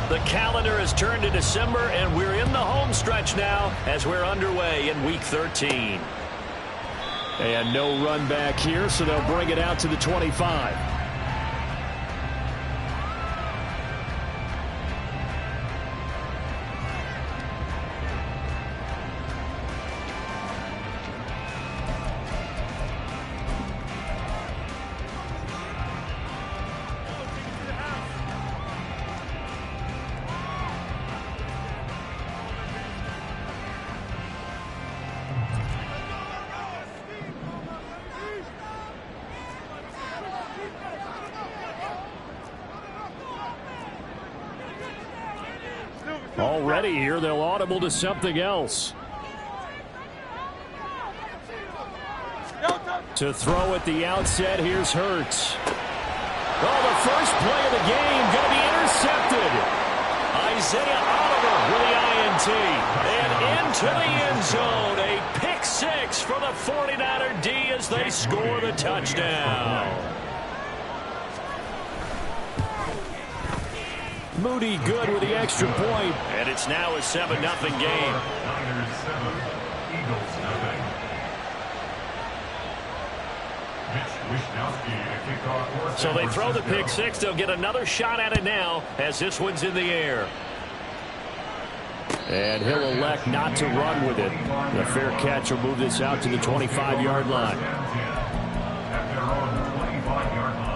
The calendar has turned to December, and we're in the home stretch now as we're underway in Week 13. And no run back here, so they'll bring it out to the 25. Already here, they'll audible to something else. To throw at the outset, here's Hurts. Oh, the first play of the game going to be intercepted. Isaiah Oliver with the INT. And into the end zone, a pick six for the 49er D as they score the touchdown. Moody good with the extra point. And it's now a 7-0 game. Niners 7, Eagles 0. So they throw the pick six. They'll get another shot at it now as this one's in the air. And he'll elect not to run with it. The fair catch will move this out to the 25-yard line. At their own 25-yard line.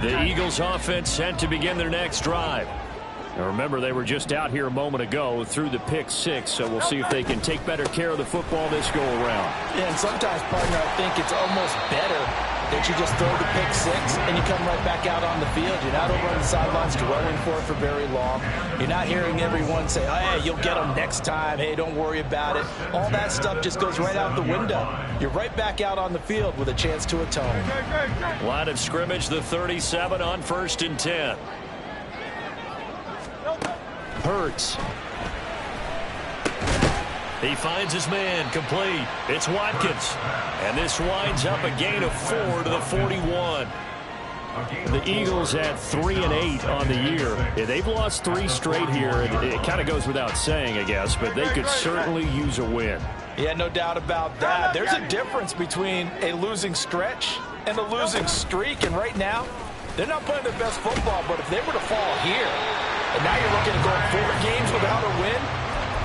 The Eagles offense set to begin their next drive. Now remember, they were just out here a moment ago through the pick six, so we'll see if they can take better care of the football this go around. Yeah, and sometimes, partner, I think it's almost better that you just throw the pick six and you come right back out on the field. You're not over on the sidelines dwelling for it for very long. You're not hearing everyone say, oh, hey, you'll get them next time. Hey, don't worry about it. All that stuff just goes right out the window. You're right back out on the field with a chance to atone. Line of scrimmage, the 37 on 1st and 10. Hurts. He finds his man, complete. It's Watkins. And this winds up a gain of 4 to the 41. The Eagles had 3 and 8 on the year. Yeah, they've lost 3 straight here. It kind of goes without saying, I guess, but they could certainly use a win. Yeah, no doubt about that. There's a difference between a losing stretch and a losing streak. And right now, they're not playing their best football, but if they were to fall here, and now you're looking at going 4 games without a win,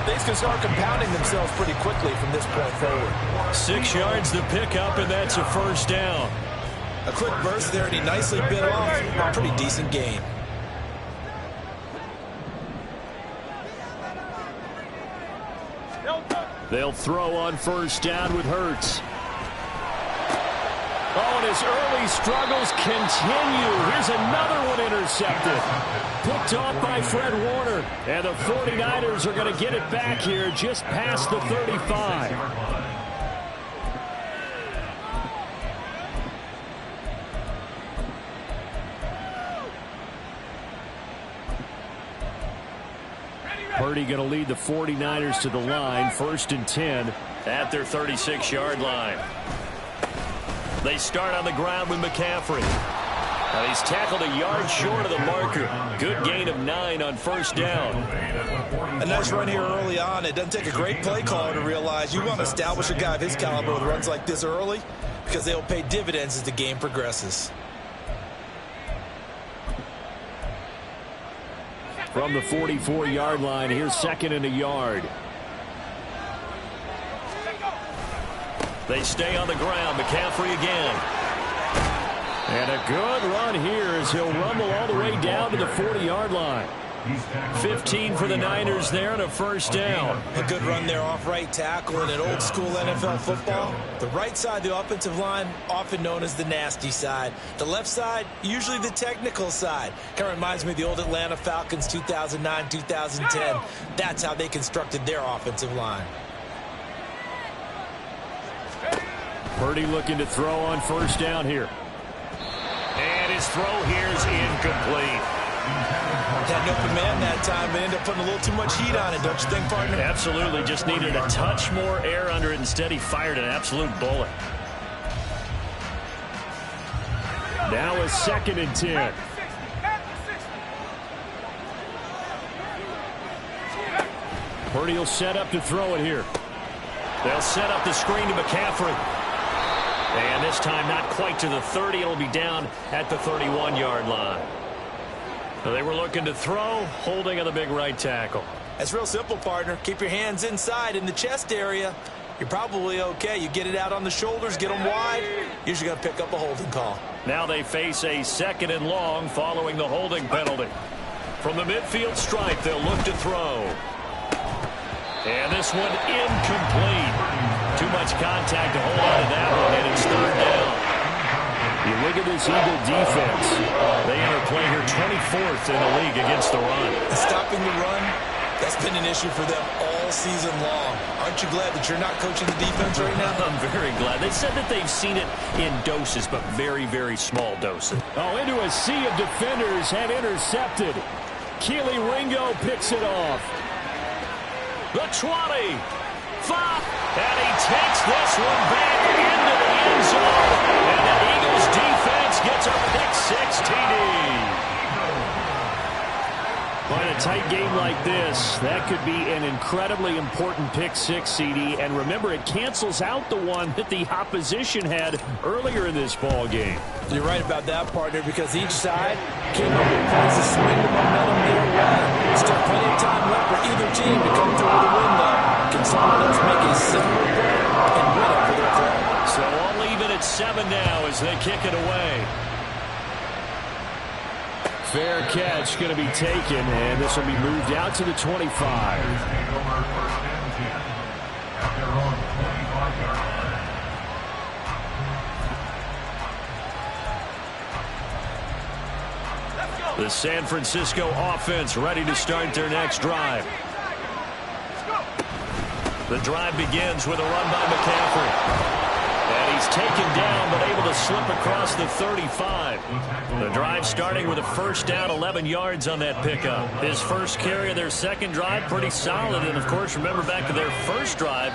things can start compounding themselves pretty quickly from this point forward. 6 yards to pick up, and that's a first down. A quick burst there, and he nicely bit off a pretty decent gain. They'll throw on first down with Hurts. Oh, and his early struggles continue. Here's another one intercepted. Picked off by Fred Warner. And the 49ers are going to get it back here just past the 35. Purdy going to lead the 49ers to the line. 1st and 10 at their 36-yard line. They start on the ground with McCaffrey. Now he's tackled a yard short of the marker. Good gain of 9 on first down. A nice run here early on. It doesn't take a great play caller to realize you want to establish a guy of his caliber with runs like this early because they'll pay dividends as the game progresses. From the 44-yard line, here's 2nd and a yard. They stay on the ground. McCaffrey again. And a good run here as he'll rumble all the way down to the 40-yard line. 15 for the Niners there and a first down. A good run there off right tackle in an old school NFL football. The right side of the offensive line, often known as the nasty side. The left side, usually the technical side. Kind of reminds me of the old Atlanta Falcons 2009, 2010. That's how they constructed their offensive line. Purdy looking to throw on first down here. And his throw here is incomplete. Had an open man that time, but ended up putting a little too much heat on it, don't you think, partner? Absolutely. Just needed a touch more air under it. Instead, he fired an absolute bullet. Now a 2nd and 10. Purdy will set up to throw it here. They'll set up the screen to McCaffrey. And this time not quite to the 30. It'll be down at the 31-yard line. So they were looking to throw, holding on the big right tackle. That's real simple, partner. Keep your hands inside in the chest area. You're probably okay. You get it out on the shoulders, get them wide. Usually going to pick up a holding call. Now they face a 2nd and long following the holding penalty. From the midfield stripe, they'll look to throw. And this one incomplete. Too much contact to hold on to that one, and it's 3rd down. You look at this Eagle defense. They enter play here 24th in the league against the run. Stopping the run, that's been an issue for them all season long. Aren't you glad that you're not coaching the defense right now? I'm very glad. They said that they've seen it in doses, but very, very small doses. Oh, into a sea of defenders and intercepted. Keely Ringo picks it off. The 20, 5, and he takes this one back into the end zone. And the Eagles defense gets a pick-6 TD. But in a tight game like this, that could be an incredibly important pick-6 CD. And remember, it cancels out the one that the opposition had earlier in this ball game. You're right about that, partner, because each side came up with points to swing the momentum their way. Still plenty of time left for either team to come through with a win, though. Can someone else make a simple play and win it for their club? So all even at 7 now as they kick it away. Fair catch going to be taken, and this will be moved out to the 25. The San Francisco offense ready to start their next drive. The drive begins with a run by McCaffrey. And he's taken down, but able to slip across the 35. The drive starting with a 1st down, 11 yards on that pickup. His first carry of their 2nd drive, pretty solid. And, of course, remember back to their first drive,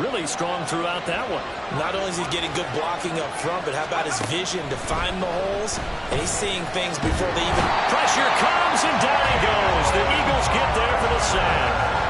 really strong throughout that one. Not only is he getting good blocking up front, but how about his vision to find the holes? And he's seeing things before they even... Pressure comes, and down he goes. The Eagles get there for the sack.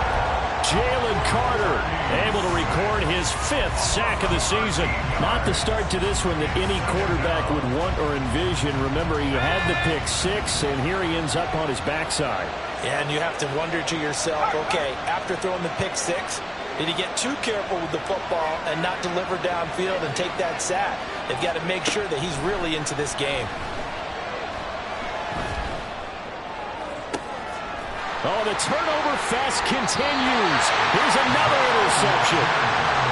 Jalen Carter able to record his 5th sack of the season. Not the start to this one that any quarterback would want or envision. Remember, he had the pick-6, and here he ends up on his backside. Yeah, and you have to wonder to yourself, okay, after throwing the pick-6, did he get too careful with the football and not deliver downfield and take that sack? They've got to make sure that he's really into this game. Oh, the turnover fest continues. Here's another interception.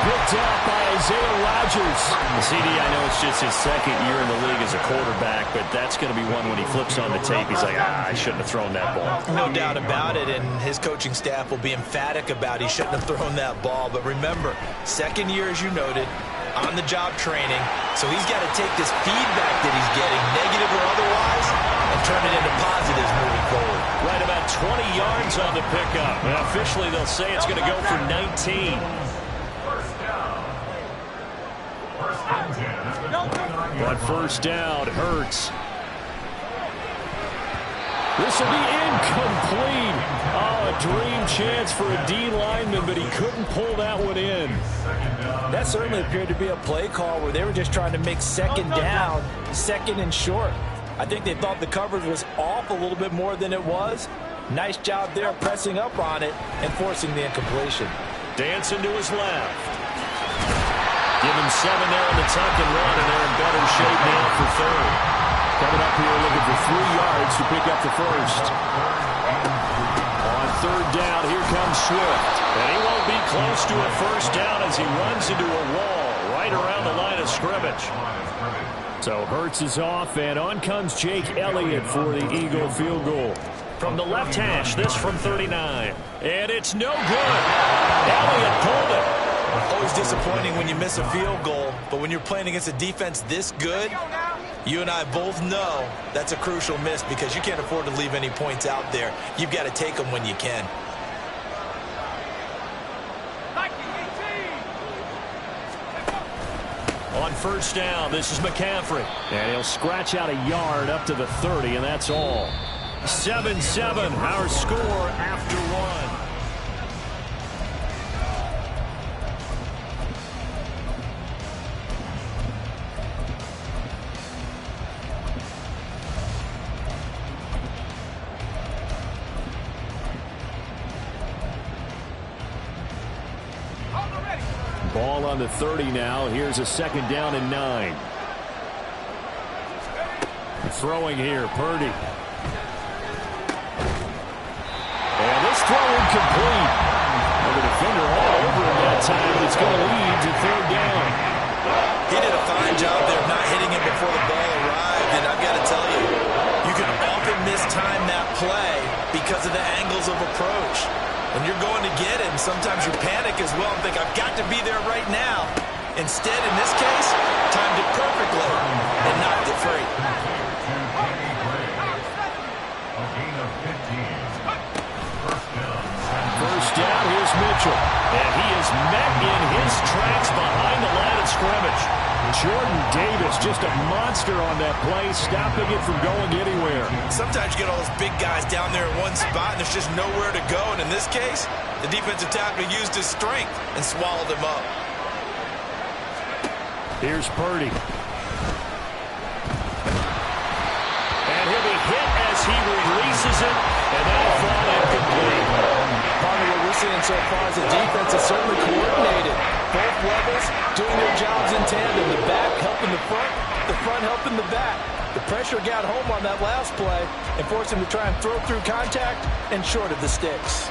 Picked up by Isaiah Rodgers. CD, I know it's just his 2nd year in the league as a quarterback, but that's going to be one when he flips on the tape. He's like, I shouldn't have thrown that ball. No doubt about it, and his coaching staff will be emphatic about he shouldn't have thrown that ball. But remember, 2nd year, as you noted, on-the-job training, so he's got to take this feedback that he's getting, negative or otherwise, and turn it into positives moving forward. Right about 20 yards on the pickup. And officially, they'll say it's going to go for 19. But 1st down hurts. This will be incomplete. Oh, a dream chance for a D lineman, but he couldn't pull that one in. That certainly appeared to be a play call where they were just trying to make 2nd down, 2nd and short. I think they thought the coverage was off a little bit more than it was. Nice job there pressing up on it and forcing the incompletion. Dancing to his left. Give him 7 there on the tuck and run, and they're in better shape now for 3rd. Coming up here looking for 3 yards to pick up the 1st. On 3rd down, here comes Swift. And he won't be close to a 1st down as he runs into a wall right around the line of scrimmage. So Hurts is off, and on comes Jake Elliott for the Eagle field goal. From the left hash, this from 39. And it's no good. Elliott pulled it. Always disappointing when you miss a field goal, but when you're playing against a defense this good, you and I both know that's a crucial miss because you can't afford to leave any points out there. You've got to take them when you can. On first down, this is McCaffrey. And he'll scratch out a yard up to the 30, and that's all. 7-7, our score after one. Ball on the 30 now. Here's a second down and 9. Throwing here, Purdy. And this throw incomplete. The defender all over him that time, but it's going to lead to third down. He did a fine job there of not hitting him before the ball arrived, and I've got to tell you, you can often mistime that play because of the angles of approach. When you're going to get him, sometimes you panic as well and think, I've got to be there right now. Instead, in this case, timed it perfectly and knocked it free. First down, here's Mitchell. And he is met in his tracks behind the line of scrimmage. Jordan Davis, just a monster on that play, stopping it from going anywhere. Sometimes you get all those big guys down there in one spot and there's just nowhere to go. And in this case, the defensive tackle used his strength and swallowed him up. Here's Purdy. And he'll be hit as he releases it, and that'll fall incomplete. Part of what we're seeing so far is the defense is certainly coordinated. Both levels doing their jobs in tandem. The back helping the front helping the back. The pressure got home on that last play and forced him to try and throw through contact and short of the sticks.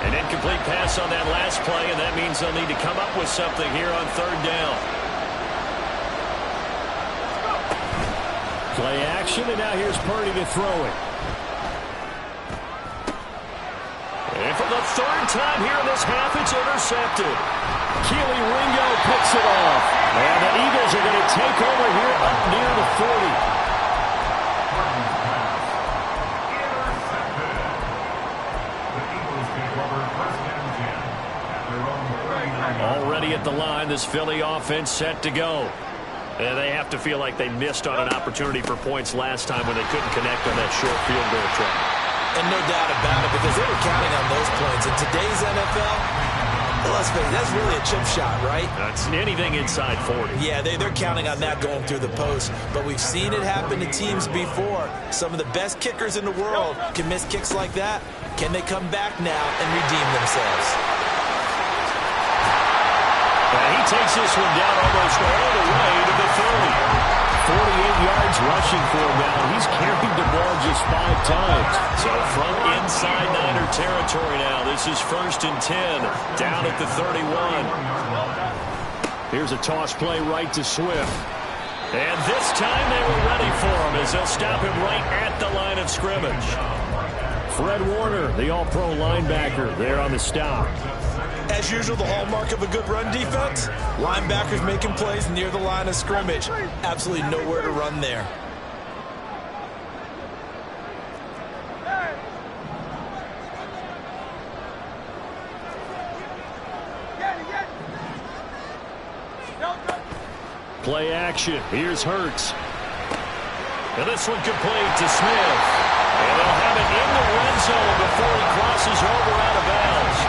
An incomplete pass on that last play, and that means they'll need to come up with something here on third down. Play action, and now here's Purdy to throw it. And for the third time here in this half, it's intercepted. Keely Ringo picks it off. And the Eagles are going to take over here up near the 40. Already at the line, this Philly offense set to go. And they have to feel like they missed on an opportunity for points last time when they couldn't connect on that short field goal try. And no doubt about it, because they were counting on those points. In today's NFL, let's face it, that's really a chip shot, right? That's anything inside 40. Yeah, they're counting on that going through the post. But we've seen it happen to teams before. Some of the best kickers in the world can miss kicks like that. Can they come back now and redeem themselves? And he takes this one down almost all the way to the 30. 48 yards rushing for him now. He's carried the ball just 5 times. So from inside Niner territory now, this is 1st and 10, down at the 31. Here's a toss play right to Swift. And this time they were ready for him as they'll stop him right at the line of scrimmage. Fred Warner, the all-pro linebacker, there on the stop. As usual, the hallmark of a good run defense, linebackers making plays near the line of scrimmage. Absolutely nowhere to run there. Play action. Here's Hurts. And this one complete to Smith. And they'll have it in the red zone before he crosses over out of bounds.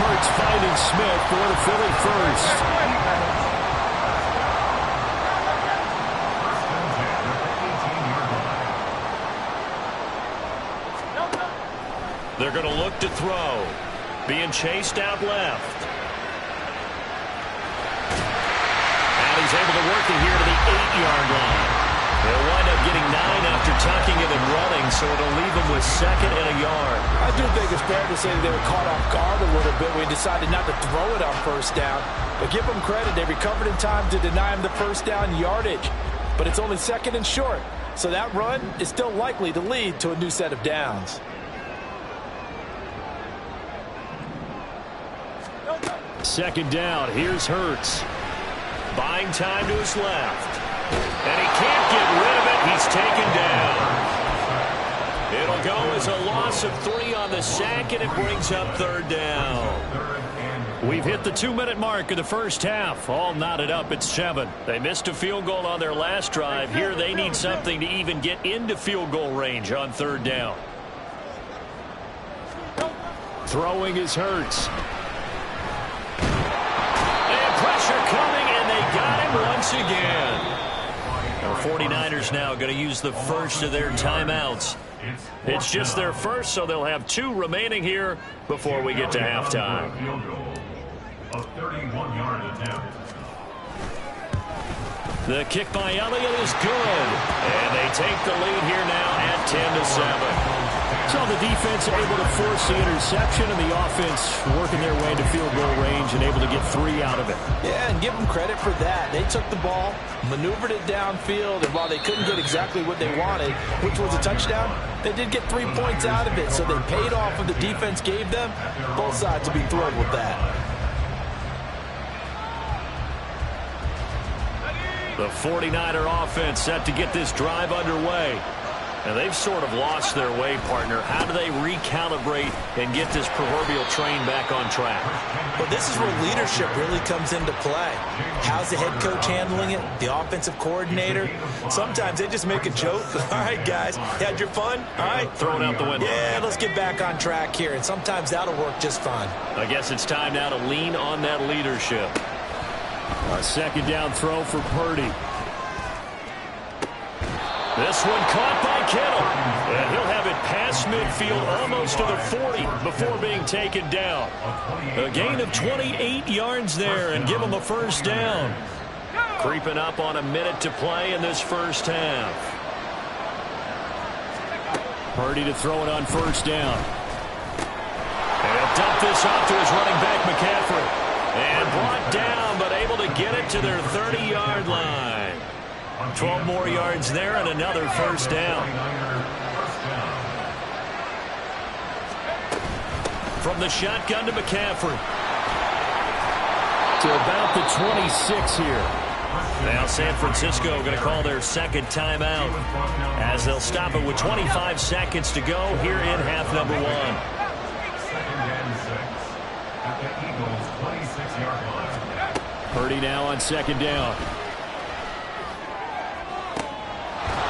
Hurts finding Smith for the Philly first. They're going to look to throw. Being chased out left. And he's able to work it here to the 8-yard line. They'll wind up getting 9 after tucking it and running, so it'll leave them with 2nd and a yard. I do think it's fair to say they were caught off guard a little bit when we decided not to throw it on first down. But give them credit. They recovered in time to deny him the first down yardage. But it's only 2nd and short, so that run is still likely to lead to a new set of downs. Second down. Here's Hurts. Buying time to his left. And he can't get rid of it. He's taken down. It'll go as a loss of 3 on the sack, and it brings up 3rd down. We've hit the 2-minute mark of the first half. All knotted up at 7. They missed a field goal on their last drive. Here they need something to even get into field goal range on 3rd down. Throwing is Hurts. And pressure coming, and they got him once again. The 49ers now going to use the first of their timeouts. It's just their first, so they'll have 2 remaining here before we get to halftime. A 31-yard attempt. The kick by Elliott is good. And they take the lead here now at 10-7. So the defense able to force the interception, and the offense working their way to field goal range and able to get 3 out of it. Yeah, and give them credit for that. They took the ball, maneuvered it downfield, and while they couldn't get exactly what they wanted, which was a touchdown, they did get 3 points out of it. So they paid off what the defense gave them. Both sides will be thrilled with that. The 49er offense set to get this drive underway. And they've sort of lost their way, partner. How do they recalibrate and get this proverbial train back on track? Well, this is where leadership really comes into play. How's the head coach handling it? The offensive coordinator? Sometimes they just make a joke. All right, guys, had your fun? All right. Throw it out the window. Yeah, let's get back on track here. And sometimes that'll work just fine. I guess it's time now to lean on that leadership. A 2nd down throw for Purdy. This one caught by Kittle. And he'll have it past midfield almost to the 40 before being taken down. A gain of 28 yards there and give him a 1st down. Creeping up on a minute to play in this first half. Purdy to throw it on 1st down. And dump this off to his running back McCaffrey. And brought down, but able to get it to their 30-yard line. 12 more yards there and another 1st down. From the shotgun to McCaffrey. To about the 26 here. Now San Francisco going to call their 2nd timeout as they'll stop it with 25 seconds to go here in half number 1. 2nd and 6 at the Eagles' 26-yard line. Purdy now on 2nd down.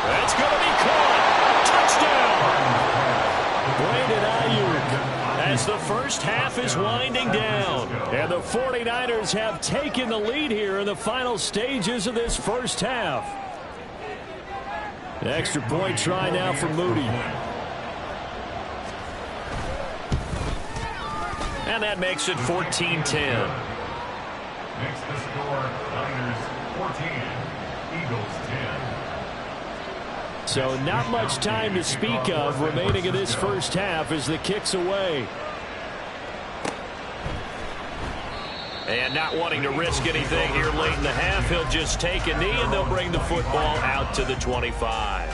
That's going to be caught. Touchdown. Brandon Ayuk as the first half is winding down. And the 49ers have taken the lead here in the final stages of this first half. An extra point try now for Moody. And that makes it 14-10. Makes the score Niners 14, Eagles 10. So not much time to speak of remaining in this first half as the kick's away. And not wanting to risk anything here late in the half, he'll just take a knee and they'll bring the football out to the 25.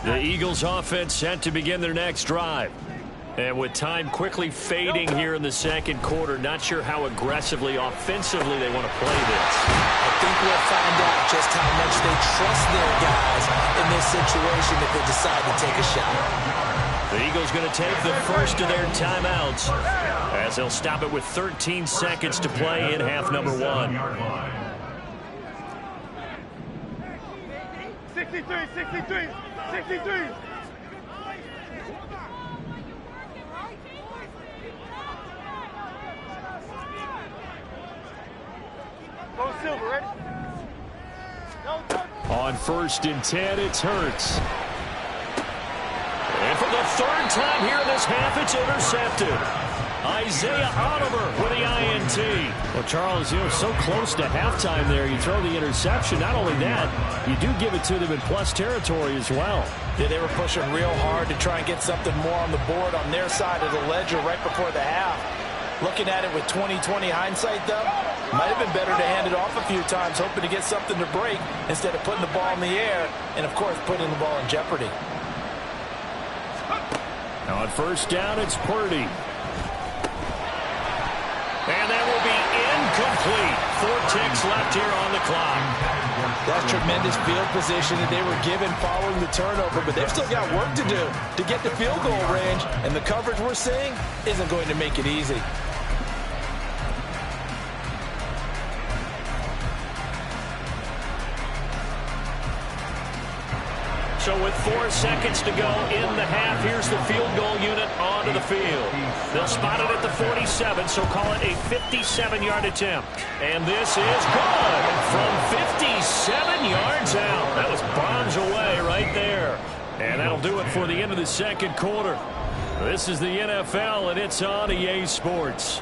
The Eagles offense set to begin their next drive. And with time quickly fading here in the 2nd quarter, not sure how aggressively, offensively they want to play this. I think we'll find out just how much they trust their guys in this situation if they decide to take a shot. The Eagles going to take the first of their timeouts as they'll stop it with 13 seconds to play in half number 1. 63. Go Silver, ready? On 1st and 10, it's Hurts. And for the 3rd time here in this half, it's intercepted. Isaiah Oliver with the INT. Well, Charles, so close to halftime there. You throw the interception. Not only that, you do give it to them in plus territory as well. Yeah, they were pushing real hard to try and get something more on the board on their side of the ledger right before the half. Looking at it with 20/20 hindsight, though, might have been better to hand it off a few times, hoping to get something to break instead of putting the ball in the air and, of course, putting the ball in jeopardy. Now on 1st down, it's Purdy. And that will be incomplete. 4 ticks left here on the clock. That's tremendous field position that they were given following the turnover, but they've still got work to do to get the field goal range, and the coverage we're seeing isn't going to make it easy. So with 4 seconds to go in the half, here's the field goal unit onto the field. They'll spot it at the 47, so call it a 57-yard attempt. And this is good from 57 yards out. That was bombs away right there. And that'll do it for the end of the second quarter. This is the NFL, and it's on EA Sports.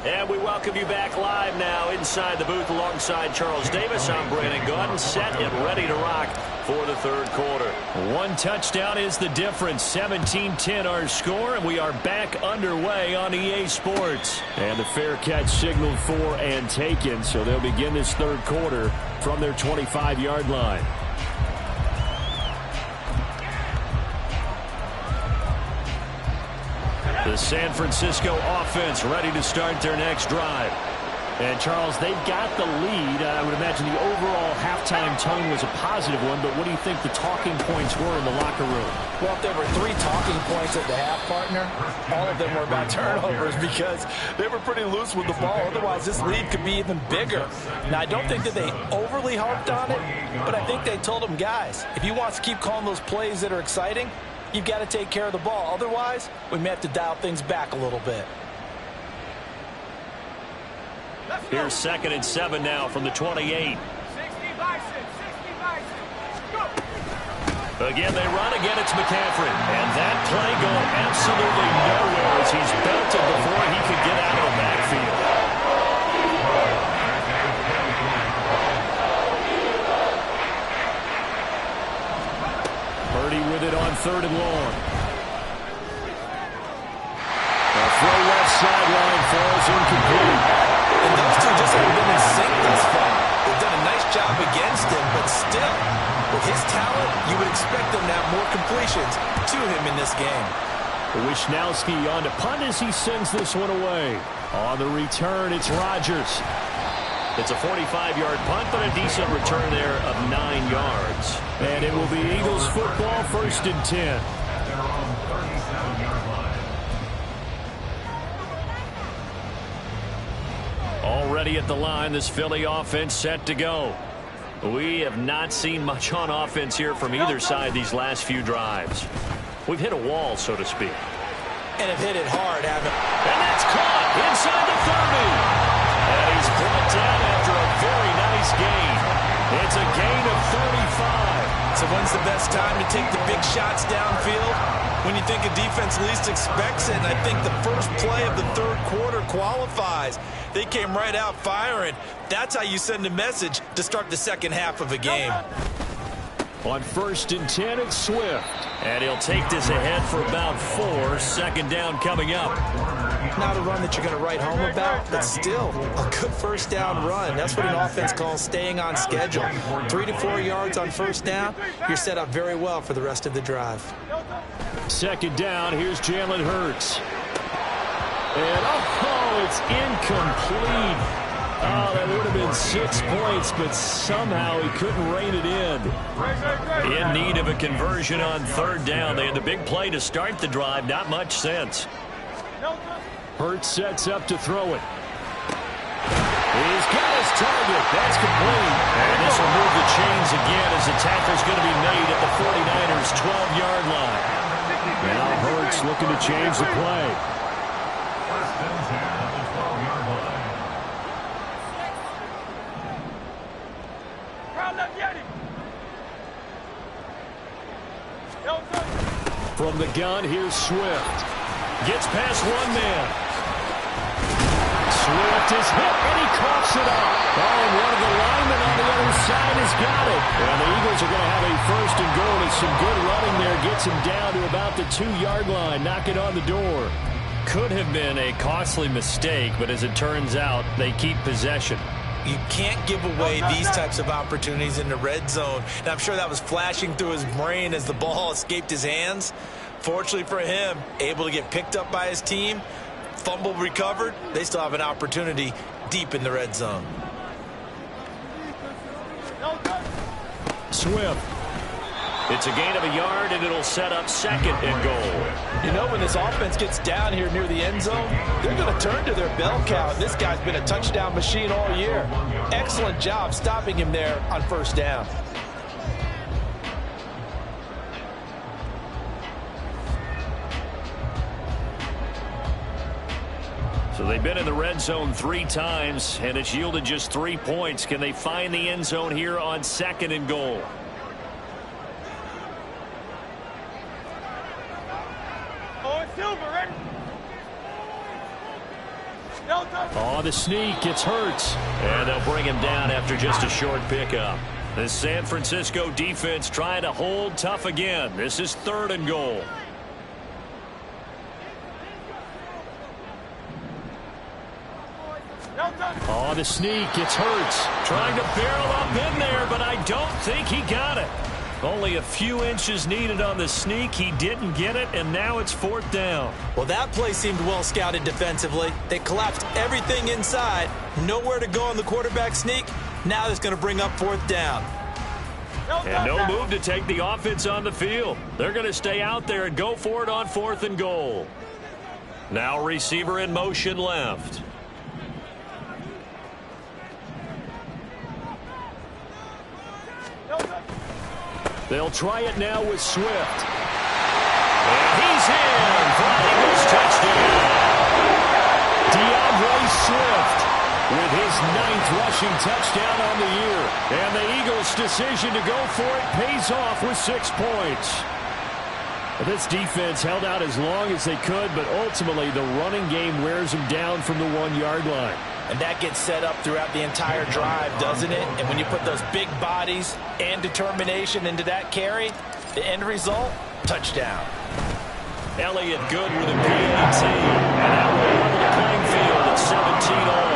And we welcome you back live now inside the booth alongside Charles Davis. I'm Brandon Gaudin, set and ready to rock for the third quarter. 1 touchdown is the difference. 17-10 our score, and we are back underway on EA Sports. And the fair catch signaled for and taken, so they'll begin this third quarter from their 25-yard line. The San Francisco offense ready to start their next drive. And, Charles, they've got the lead. I would imagine the overall halftime tone was a positive one, but what do you think the talking points were in the locker room? Well, if there were 3 talking points at the half, partner, all of them were about turnovers because they were pretty loose with the ball. Otherwise, this lead could be even bigger. Now, I don't think that they overly harped on it, but I think they told them, guys, if you want to keep calling those plays that are exciting, you've got to take care of the ball. Otherwise, we may have to dial things back a little bit. Here's 2nd and 7 now from the 28. Again, they run. Again, it's McCaffrey. And that play going absolutely nowhere as he's belted before he could get out of the backfield. Purdy with it on 3rd and long. A throw left sideline falls incomplete. And those two just haven't been in sync thus far. They've done a nice job against him, but still, with his talent, you would expect them to have more completions to him in this game. Wisnowski on to punt as he sends this one away. On the return, it's Rodgers. It's a 45-yard punt, but a decent return there of 9 yards. And it will be Eagles football, 1st and 10. Already at the line, this Philly offense set to go. We have not seen much on offense here from either side these last few drives. We've hit a wall, so to speak. And have hit it hard, haven't we? And that's caught inside the 30. And he's brought down after a very nice gain. It's a gain of 35. So when's the best time to take the big shots downfield? When you think a defense least expects it, and I think the first play of the third quarter qualifies. They came right out firing. That's how you send a message to start the second half of a game. On 1st and 10, it's Swift. And he'll take this ahead for about 4. 2nd down coming up. Not a run that you're going to write home about, but still a good first down run. That's what an offense calls staying on schedule. 3 to 4 yards on first down, you're set up very well for the rest of the drive. 2nd down, here's Jalen Hurts. And, it's incomplete. Oh, that would have been 6 points, but somehow he couldn't rein it in. In need of a conversion on 3rd down. They had the big play to start the drive. Not much sense. Hurts sets up to throw it. He's got his target. That's complete. And this will move the chains again as the tackle's going to be made at the 49ers' 12-yard line. Now Hurts looking to change the play. From the gun, here's Swift. Gets past one man. Swift is hit, and he coughs it up. Oh, and one of the linemen on the other side has got it. And the Eagles are going to have a 1st and goal as some good running there gets him down to about the 2-yard line. Knock it on the door. Could have been a costly mistake, but as it turns out, they keep possession. You can't give away these types of opportunities in the red zone. And I'm sure that was flashing through his brain as the ball escaped his hands. Fortunately for him, able to get picked up by his team. fumble recovered, they still have an opportunity deep in the red zone. Swift. It's a gain of a yard, and it'll set up 2nd and goal. You know, when this offense gets down here near the end zone, they're going to turn to their bell cow. This guy's been a touchdown machine all year. Excellent job stopping him there on 1st down. So they've been in the red zone 3 times, and it's yielded just 3 points. Can they find the end zone here on 2nd and goal? On the sneak, it's Hurts. And they'll bring him down after just a short pickup. The San Francisco defense trying to hold tough again. This is 3rd and goal. On the sneak, it's Hurts. Trying to barrel up in there, but I don't think he got it. Only a few inches needed on the sneak. He didn't get it, and now it's 4th down. Well, that play seemed well scouted defensively. They collapsed everything inside. Nowhere to go on the quarterback sneak. Now it's going to bring up 4th down. And no move to take the offense on the field. They're going to stay out there and go for it on 4th and goal. Now receiver in motion left. They'll try it now with Swift. And he's in for an Eagles touchdown. DeAndre Swift with his 9th rushing touchdown on the year. And the Eagles' decision to go for it pays off with 6 points. This defense held out as long as they could, but ultimately the running game wears them down from the 1-yard line. And that gets set up throughout the entire drive, doesn't it? And when you put those big bodies and determination into that carry, the end result, touchdown. Elliott good with a PAT. And that will level the playing field at 17 all.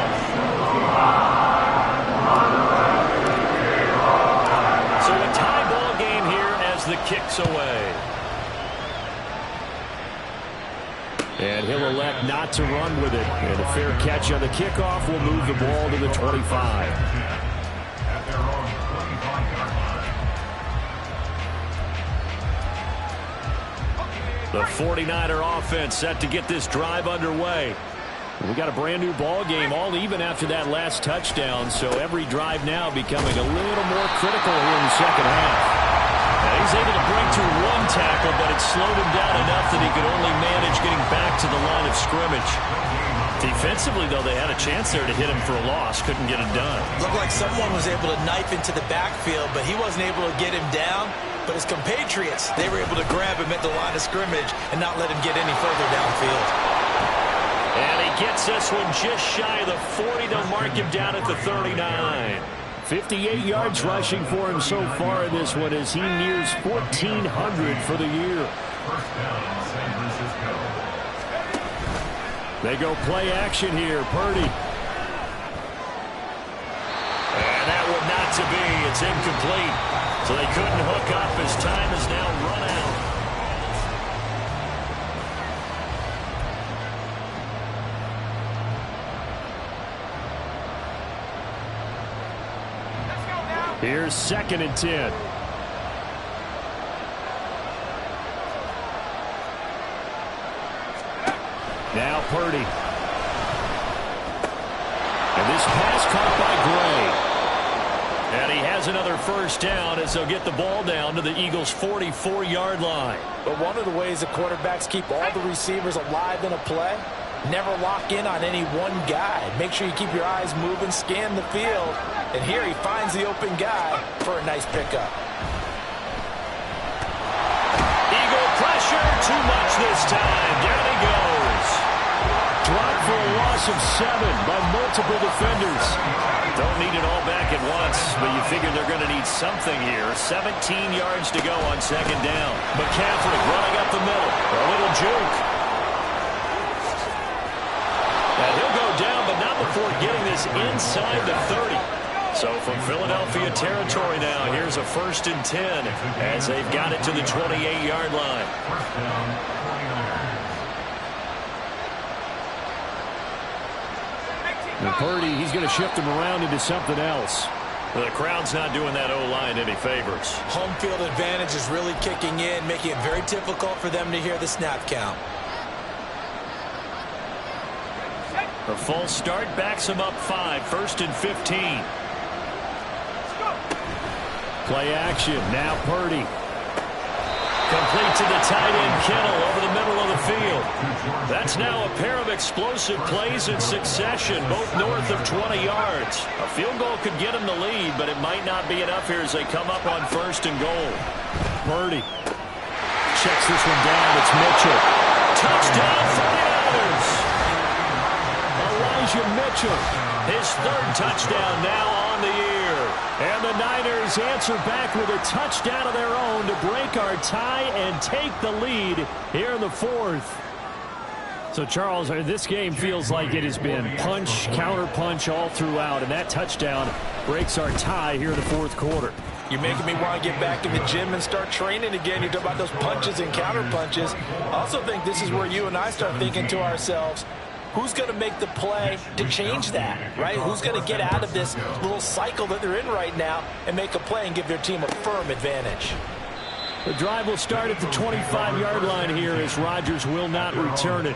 So a tie ball game here as the kick's away. And he'll elect not to run with it. And a fair catch on the kickoff will move the ball to the 25. At their own 25-yard line. The 49er offense set to get this drive underway. We got a brand new ball game, all even after that last touchdown. So every drive now becoming a little more critical here in the second half. He's able to break through 1 tackle, but it slowed him down enough that he could only manage getting back to the line of scrimmage. Defensively, though, they had a chance there to hit him for a loss. Couldn't get it done. Looked like someone was able to knife into the backfield, but he wasn't able to get him down. But his compatriots, they were able to grab him at the line of scrimmage and not let him get any further downfield. And he gets this one just shy of the 40 to mark him down at the 39. 58 yards rushing for him so far in this one as he nears 1,400 for the year. First down, San Francisco. They go play action here. Purdy. And that one not to be. It's incomplete. So they couldn't hook up as time is now run out. Here's 2nd and 10. Now Purdy. And this pass caught by Gray. And he has another first down as they'll get the ball down to the Eagles' 44-yard line. But one of the ways the quarterbacks keep all the receivers alive in a play, never lock in on any one guy. Make sure you keep your eyes moving, scan the field. And here he finds the open guy for a nice pickup. Eagle pressure, too much this time. Down he goes. Dropped for a loss of 7 by multiple defenders. Don't need it all back at once, but you figure they're going to need something here. 17 yards to go on 2nd down. McCaffrey running up the middle. A little juke. And he'll go down, but not before getting this inside the 30. So from Philadelphia territory now, here's a 1st and 10 as they've got it to the 28-yard line. First down, 49ers. And Purdy, he's going to shift him around into something else. The crowd's not doing that O-line any favors. Home field advantage is really kicking in, making it very difficult for them to hear the snap count. A false start backs him up 5, 1st and 15. Play action. Now Purdy. Complete to the tight end, Kittle, over the middle of the field. That's now a pair of explosive plays in succession, both north of 20 yards. A field goal could get him the lead, but it might not be enough here as they come up on 1st and goal. Purdy checks this one down. It's Mitchell. Touchdown, 49ers! Elijah Mitchell. His 3rd touchdown now on the year. And the Niners answer back with a touchdown of their own to break our tie and take the lead here in the 4th. So, Charles, this game feels like it has been punch, counter-punch all throughout, and that touchdown breaks our tie here in the 4th quarter. You're making me want to get back in the gym and start training again. You talk about those punches and counter punches. I also think this is where you and I start thinking to ourselves, who's going to make the play to change that, right? Who's going to get out of this little cycle that they're in right now and make a play and give their team a firm advantage? The drive will start at the 25-yard line here as Rodgers will not return it.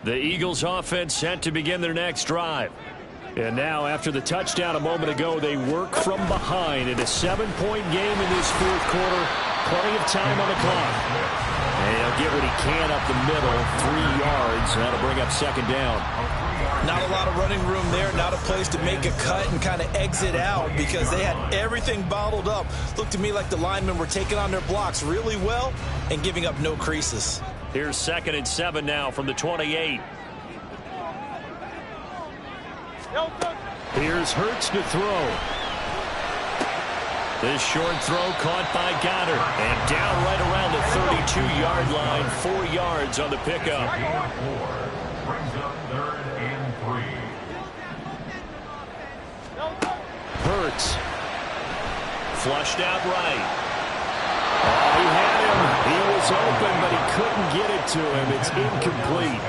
The Eagles offense set to begin their next drive. And now, after the touchdown a moment ago, they work from behind in a 7-point game in this 4th quarter. Plenty of time on the clock. And he'll get what he can up the middle, 3 yards. And that'll bring up 2nd down. Not a lot of running room there, not a place to make a cut and kind of exit out because they had everything bottled up. Looked to me like the linemen were taking on their blocks really well and giving up no creases. Here's 2nd and 7 now from the 28. Here's Hurts to throw. This short throw caught by Goddard and down right around the 32-yard line, 4 yards on the pickup. Brings up 3rd and 3. Hurts. Flushed out right. Oh, he had him. He was open, but he couldn't get it to him. It's incomplete.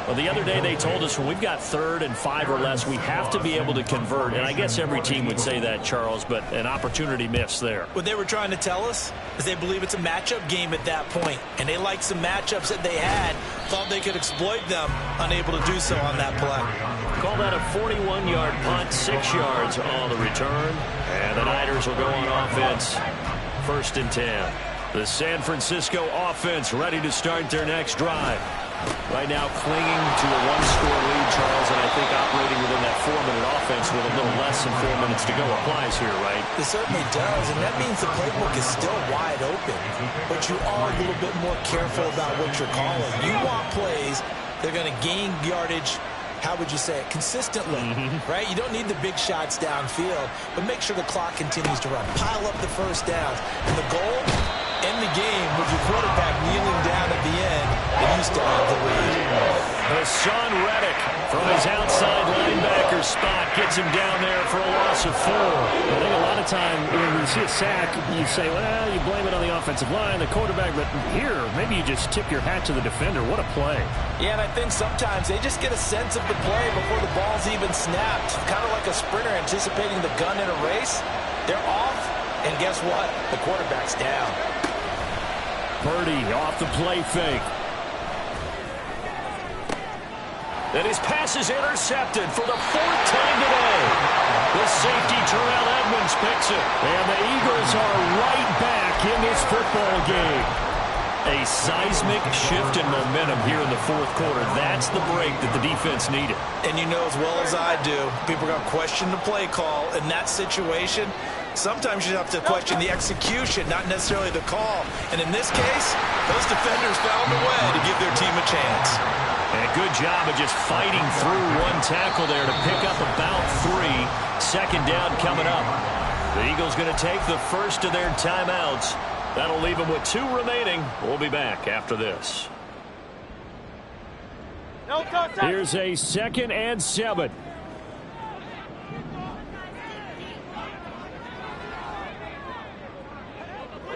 Well, the other day they told us when we've got 3rd and 5 or less, we have to be able to convert. And I guess every team would say that, Charles, but an opportunity missed there. What they were trying to tell us is they believe it's a matchup game at that point. And they liked some matchups that they had, thought they could exploit them, unable to do so on that play. Call that a 41-yard punt, 6 yards on the return. And the Niners will go on offense, 1st and 10. The San Francisco offense ready to start their next drive. Right now clinging to a 1-score lead, Charles, and I think operating within that 4-minute offense with a little less than 4 minutes to go applies here, right? It certainly does, and that means the playbook is still wide open, but you are a little bit more careful about what you're calling. You want plays that are going to gain yardage, how would you say it, consistently, right? You don't need the big shots downfield, but make sure the clock continues to run. Pile up the first downs, and the goal, end the game with your quarterback kneeling down at the end, and you still have the lead. Hassan Reddick from his outside linebacker spot gets him down there for a loss of 4. I think a lot of time when you see a sack, you say, well, you blame it on the offensive line, the quarterback, but here, maybe you just tip your hat to the defender. What a play. Yeah, and I think sometimes they just get a sense of the play before the ball's even snapped. Kind of like a sprinter anticipating the gun in a race. They're off, and guess what? The quarterback's down. Purdy off the play fake. And his pass is intercepted for the 4th time today. The safety, Terrell Edmonds, picks it. And the Eagles are right back in this football game. A seismic shift in momentum here in the 4th quarter. That's the break that the defense needed. And you know as well as I do, people are going to question the play call in that situation. Sometimes you have to question the execution, not necessarily the call. And in this case, those defenders found a way to give their team a chance. And a good job of just fighting through one tackle there to pick up about 3. 2nd down coming up. The Eagles going to take the first of their timeouts. That'll leave them with 2 remaining. We'll be back after this. No touch. Here's a 2nd and 7.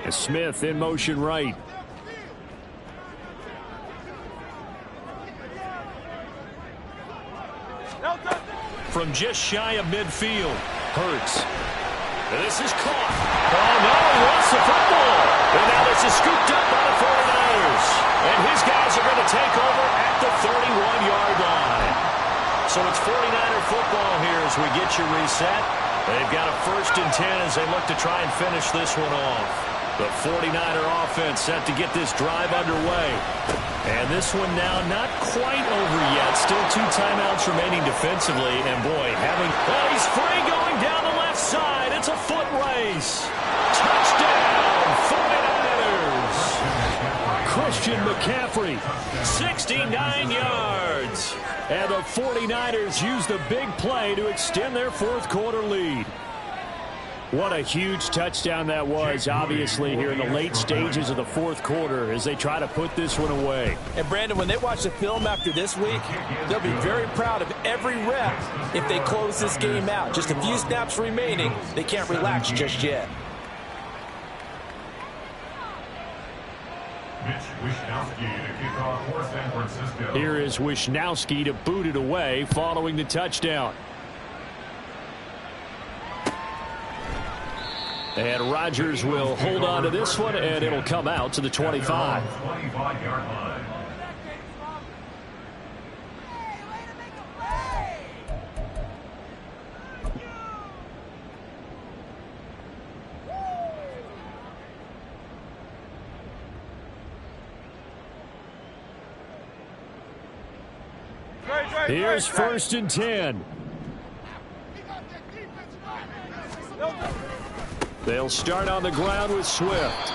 Smith in motion right. No touch. From just shy of midfield, Hurts. And this is caught. Oh, no, he lost the football. And now this is scooped up by the 49ers. And his guys are going to take over at the 31-yard line. So it's 49er football here as we get you reset. They've got a 1st and 10 as they look to try and finish this one off. The 49er offense set to get this drive underway. And this one now not quite over yet. Still 2 timeouts remaining defensively. And boy, he's free going down the left side. It's a foot race. Touchdown, 49ers. Christian McCaffrey, 69 yards. And the 49ers use the big play to extend their 4th quarter lead. What a huge touchdown that was, obviously, here in the late stages of the 4th quarter as they try to put this one away. And, Brandon, when they watch the film after this week, they'll be very proud of every rep if they close this game out. Just a few snaps remaining. They can't relax just yet. Here is Wishnowski to boot it away following the touchdown. And Rodgers will hold on to this one, and it'll come out to the 25. Here's 1st and 10. They'll start on the ground with Swift.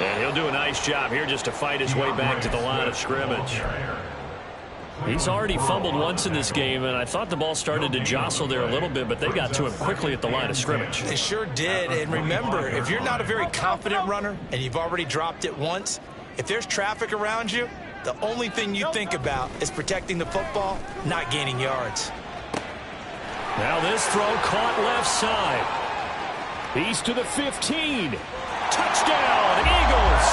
And he'll do a nice job here just to fight his way back to the line of scrimmage. He's already fumbled once in this game, and I thought the ball started to jostle there a little bit, but they got to him quickly at the line of scrimmage. They sure did. And remember, if you're not a very confident runner and you've already dropped it once, if there's traffic around you, the only thing you think about is protecting the football, not gaining yards. Now this throw caught left side. He's to the 15. Touchdown, Eagles.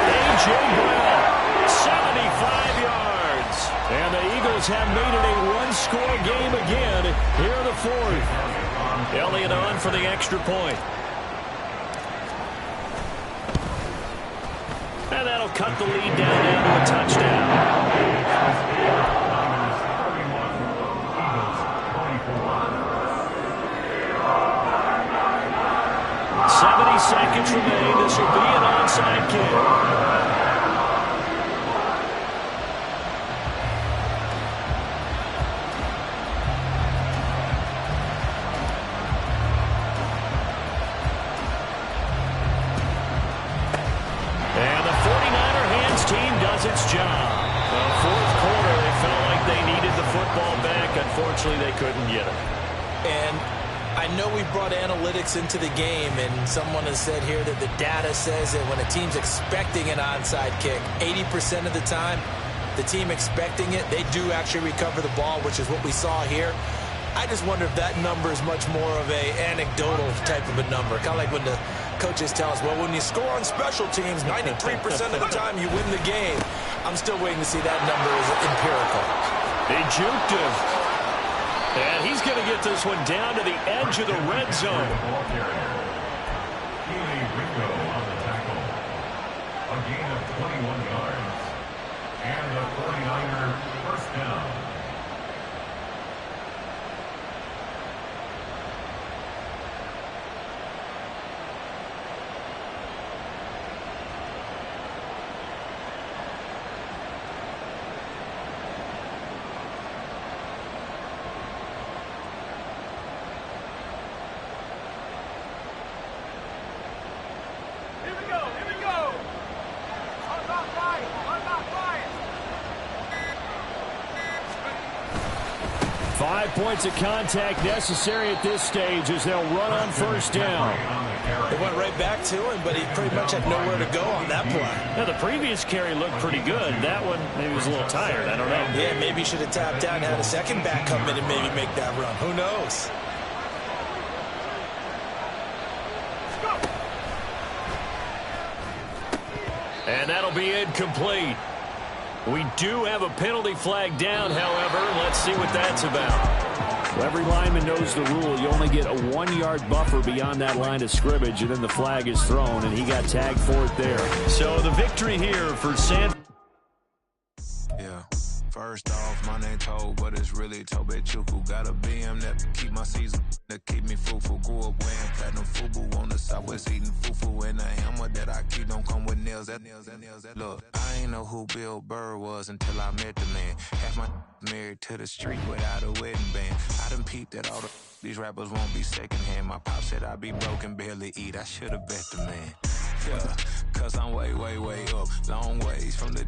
A.J. Brown, 75 yards. And the Eagles have made it a one-score game again here in the 4th. Elliott on for the extra point. And that'll cut the lead down to a touchdown. 70 seconds remain. This will be an onside kick. Its job. The 4th quarter, they felt like they needed the football back. Unfortunately, they couldn't get it. And I know we brought analytics into the game, and someone has said here that the data says that when a team's expecting an onside kick, 80% of the time, the team expecting it, they do actually recover the ball, which is what we saw here. I just wonder if that number is much more of a anecdotal type of a number. Kind of like when the coaches tell us, well, when you score on special teams, 93% of the time you win the game. I'm still waiting to see that number as empirical. They juked him. And he's going to get this one down to the edge of the red zone. A gain of 21 yards. And the 49er first down. points of contact necessary at this stage as they'll run on first down. They went right back to him, but he pretty much had nowhere to go on that play. Now, the previous carry looked pretty good. That one, maybe was a little tired. I don't know. Yeah, maybe he should have tapped out and had a second back come in and maybe make that run. Who knows? And that'll be incomplete. We do have a penalty flag down, however. Let's see what that's about. Well, every lineman knows the rule. You only get a 1-yard buffer beyond that line of scrimmage, and then the flag is thrown, and he got tagged for it there. So the victory here for San. Yeah. First off, my name Toad, but it's really Tobe Chuku. Got a BM that keep my season, that keep me fruitful. Grew up wearing platinum FUBU on the southwest, eating fufu. And a hammer that I keep don't come with nails. Look, I ain't know who Bill Burr was until I met the man. Half my married to the street without a wedding band. I done peeped that all these rappers won't be secondhand. My pop said I'd be broken, barely eat. I should've bet the man. Yeah, cause I'm way, way, way up. Long ways from the